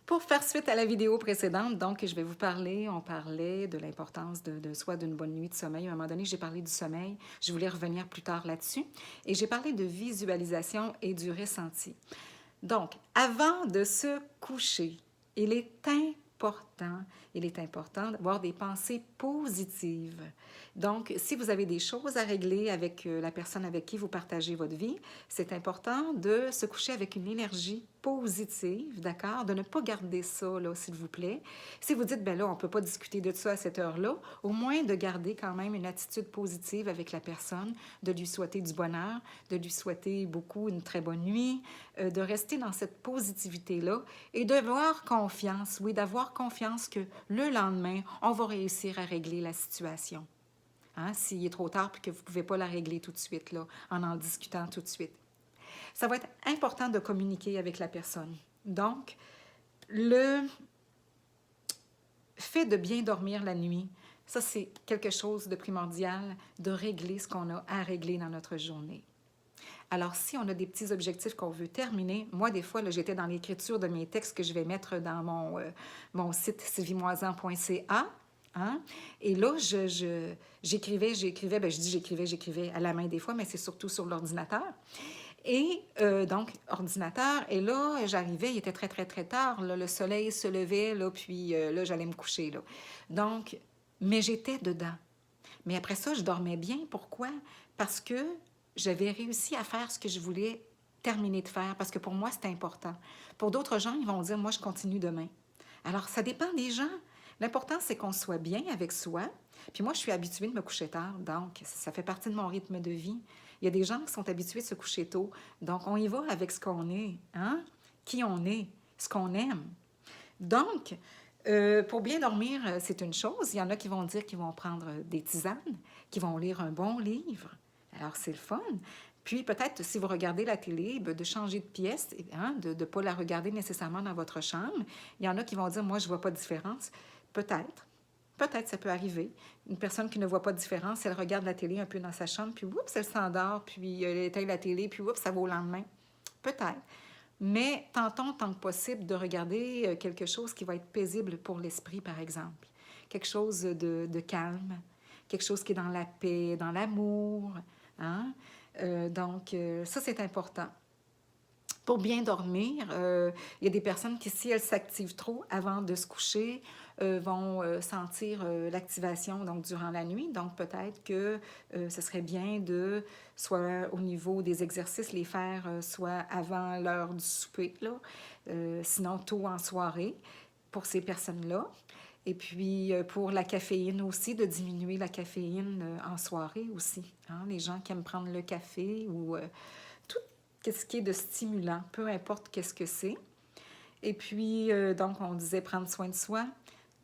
Pour faire suite à la vidéo précédente, donc, je vais vous parler, on parlait de l'importance soit d'une bonne nuit de sommeil. À un moment donné, j'ai parlé du sommeil. Je voulais revenir plus tard là-dessus. Et j'ai parlé de visualisation et du ressenti. Donc, avant de se coucher, il est important, d'avoir des pensées positives. Donc, si vous avez des choses à régler avec la personne avec qui vous partagez votre vie, c'est important de se coucher avec une énergie positive, d'accord? De ne pas garder ça, là, s'il vous plaît. Si vous dites, ben là, on ne peut pas discuter de ça à cette heure-là, au moins de garder quand même une attitude positive avec la personne, de lui souhaiter du bonheur, de lui souhaiter beaucoup une très bonne nuit, de rester dans cette positivité-là et d'avoir confiance, oui, d'avoir confiance que le lendemain, on va réussir à régler la situation. Hein, s'il est trop tard et que vous ne pouvez pas la régler tout de suite, là, en discutant tout de suite. Ça va être important de communiquer avec la personne. Donc, le fait de bien dormir la nuit, ça, c'est quelque chose de primordial, de régler ce qu'on a à régler dans notre journée. Alors, si on a des petits objectifs qu'on veut terminer, moi, des fois, j'étais dans l'écriture de mes textes que je vais mettre dans mon site sylviemoisan.ca. Hein? Et là, j'écrivais, j'écrivais à la main des fois, mais c'est surtout sur l'ordinateur. Et donc, ordinateur, et là, j'arrivais, il était très, très, très tard, là, le soleil se levait, là, puis là, j'allais me coucher, là. Donc, mais j'étais dedans. Mais après ça, je dormais bien. Pourquoi? Parce que j'avais réussi à faire ce que je voulais terminer de faire, parce que pour moi, c'était important. Pour d'autres gens, ils vont dire, moi, je continue demain. Alors, ça dépend des gens. L'important, c'est qu'on soit bien avec soi. Puis moi, je suis habituée de me coucher tard, donc ça fait partie de mon rythme de vie. Il y a des gens qui sont habitués de se coucher tôt. Donc, on y va avec ce qu'on est, hein? Qui on est, ce qu'on aime. Donc, pour bien dormir, c'est une chose. Il y en a qui vont dire qu'ils vont prendre des tisanes, qui vont lire un bon livre. Alors, c'est le fun. Puis, peut-être, si vous regardez la télé, de changer de pièce, hein, de ne pas la regarder nécessairement dans votre chambre. Il y en a qui vont dire, moi, je ne vois pas de différence. Peut-être. Peut-être, ça peut arriver. Une personne qui ne voit pas de différence, elle regarde la télé un peu dans sa chambre, puis oups, elle s'endort, puis elle éteint la télé, puis oups, ça va au lendemain. Peut-être. Mais tentons tant que possible de regarder quelque chose qui va être paisible pour l'esprit, par exemple. Quelque chose de calme, quelque chose qui est dans la paix, dans l'amour. Hein? Donc, ça, c'est important. Pour bien dormir, il y a des personnes qui, si elles s'activent trop avant de se coucher, vont sentir l'activation donc durant la nuit. Donc, peut-être que ce serait bien de, soit au niveau des exercices, les faire soit avant l'heure du souper, là, sinon tôt en soirée pour ces personnes-là. Et puis, pour la caféine aussi, de diminuer la caféine en soirée aussi. Hein? Les gens qui aiment prendre le café ou tout ce qui est de stimulant, peu importe qu'est-ce que c'est. Et puis, donc, on disait prendre soin de soi.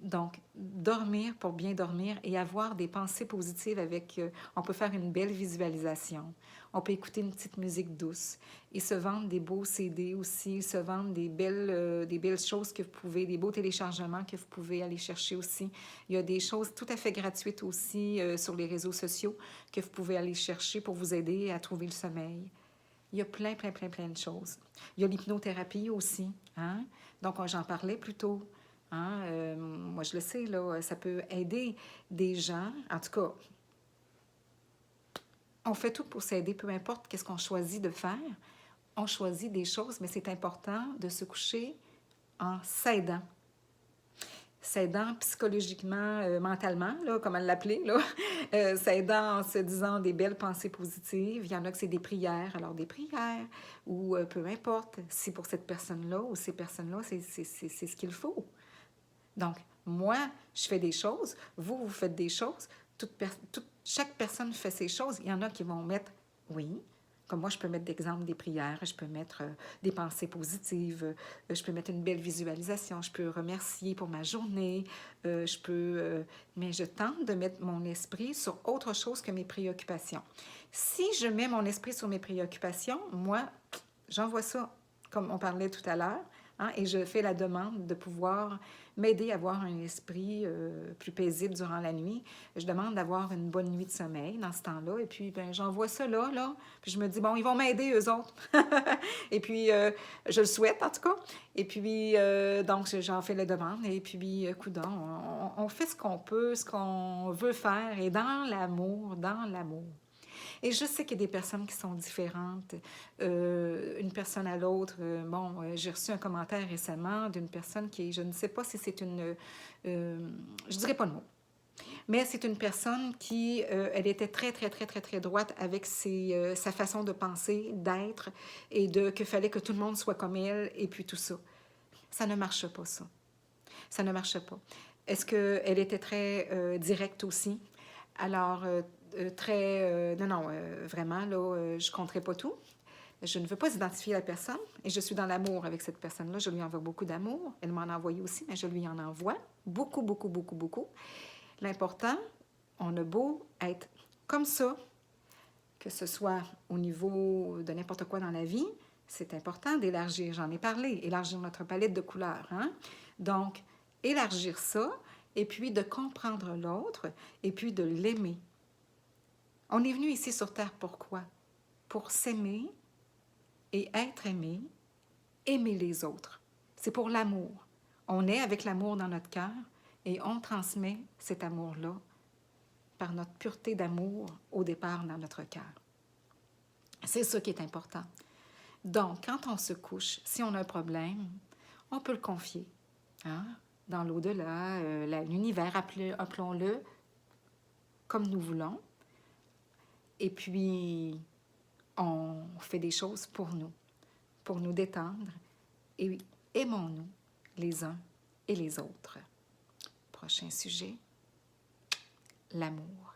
Donc, dormir pour bien dormir et avoir des pensées positives avec... on peut faire une belle visualisation. On peut écouter une petite musique douce. Et se vendre des beaux CD aussi, se vendre des belles choses que vous pouvez, des beaux téléchargements que vous pouvez aller chercher aussi. Il y a des choses tout à fait gratuites aussi sur les réseaux sociaux que vous pouvez aller chercher pour vous aider à trouver le sommeil. Il y a plein de choses. Il y a l'hypnothérapie aussi. Hein? Donc, j'en parlais plus tôt. Hein? Moi, je le sais, là, ça peut aider des gens. En tout cas, on fait tout pour s'aider, peu importe qu'est-ce qu'on choisit de faire. On choisit des choses, mais c'est important de se coucher en s'aidant. S'aidant psychologiquement, mentalement, là, comment l'appeler, là. S'aidant en se disant des belles pensées positives. Il y en a que c'est des prières. Alors, des prières, ou peu importe, si pour cette personne-là ou ces personnes-là, c'est ce qu'il faut. Donc, moi, je fais des choses, vous faites des choses, chaque personne fait ses choses. Il y en a qui vont mettre, oui, comme moi, je peux mettre d'exemple des prières, je peux mettre des pensées positives, je peux mettre une belle visualisation, je peux remercier pour ma journée, mais je tente de mettre mon esprit sur autre chose que mes préoccupations. Si je mets mon esprit sur mes préoccupations, moi, j'envoie ça, comme on parlait tout à l'heure, hein, et je fais la demande de pouvoir m'aider à avoir un esprit plus paisible durant la nuit. Je demande d'avoir une bonne nuit de sommeil dans ce temps-là. Et puis, ben, j'envoie ça là. Puis je me dis, bon, ils vont m'aider, eux autres. Et puis, je le souhaite, en tout cas. Et puis, donc, j'en fais la demande. Et puis, coudonc, on fait ce qu'on peut, ce qu'on veut faire. Et dans l'amour, dans l'amour. Et je sais qu'il y a des personnes qui sont différentes, une personne à l'autre. Bon, j'ai reçu un commentaire récemment d'une personne qui est, je ne sais pas si c'est une, je dirais pas le mot, mais c'est une personne qui, elle était très droite avec sa façon de penser, d'être, et qu'il fallait que tout le monde soit comme elle, et puis tout ça. Ça ne marche pas, ça. Ça ne marche pas. Est-ce qu'elle était très directe aussi? Alors, vraiment, là, je ne compterai pas tout. Je ne veux pas identifier la personne et je suis dans l'amour avec cette personne-là. Je lui envoie beaucoup d'amour. Elle m'en a envoyé aussi, mais je lui en envoie beaucoup. L'important, on a beau être comme ça, que ce soit au niveau de n'importe quoi dans la vie, c'est important d'élargir. J'en ai parlé, élargir notre palette de couleurs. Hein? Donc, élargir ça, et puis de comprendre l'autre, et puis de l'aimer. On est venu ici sur Terre pourquoi? Pour s'aimer et être aimé, aimer les autres. C'est pour l'amour. On est avec l'amour dans notre cœur et on transmet cet amour-là par notre pureté d'amour au départ dans notre cœur. C'est ça qui est important. Donc, quand on se couche, si on a un problème, on peut le confier, hein? Dans l'au-delà, l'univers, appelons-le comme nous voulons. Et puis, on fait des choses pour nous détendre. Et aimons-nous les uns et les autres. Prochain sujet, l'amour.